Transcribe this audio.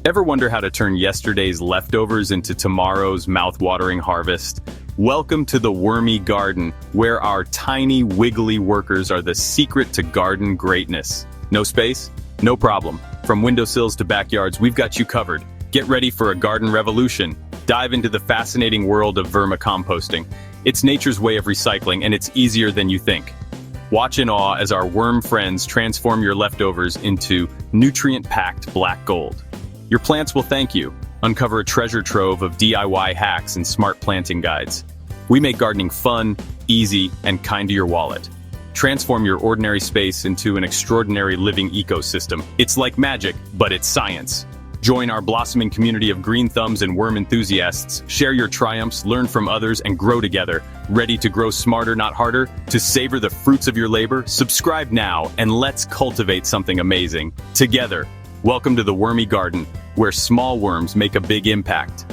Ever wonder how to turn yesterday's leftovers into tomorrow's mouth-watering harvest? Welcome to the Wormy Garden, where our tiny, wiggly workers are the secret to garden greatness. No space? No problem. From windowsills to backyards, we've got you covered. Get ready for a garden revolution. Dive into the fascinating world of vermicomposting. It's nature's way of recycling, and it's easier than you think. Watch in awe as our worm friends transform your leftovers into nutrient-packed black gold. Your plants will thank you. Uncover a treasure trove of DIY hacks and smart planting guides. We make gardening fun, easy, and kind to your wallet. Transform your ordinary space into an extraordinary living ecosystem. It's like magic, but it's science. Join our blossoming community of green thumbs and worm enthusiasts. Share your triumphs, learn from others, and grow together. Ready to grow smarter, not harder? To savor the fruits of your labor? Subscribe now, and let's cultivate something amazing together. Welcome to the Wormy Garden, where small worms make a big impact.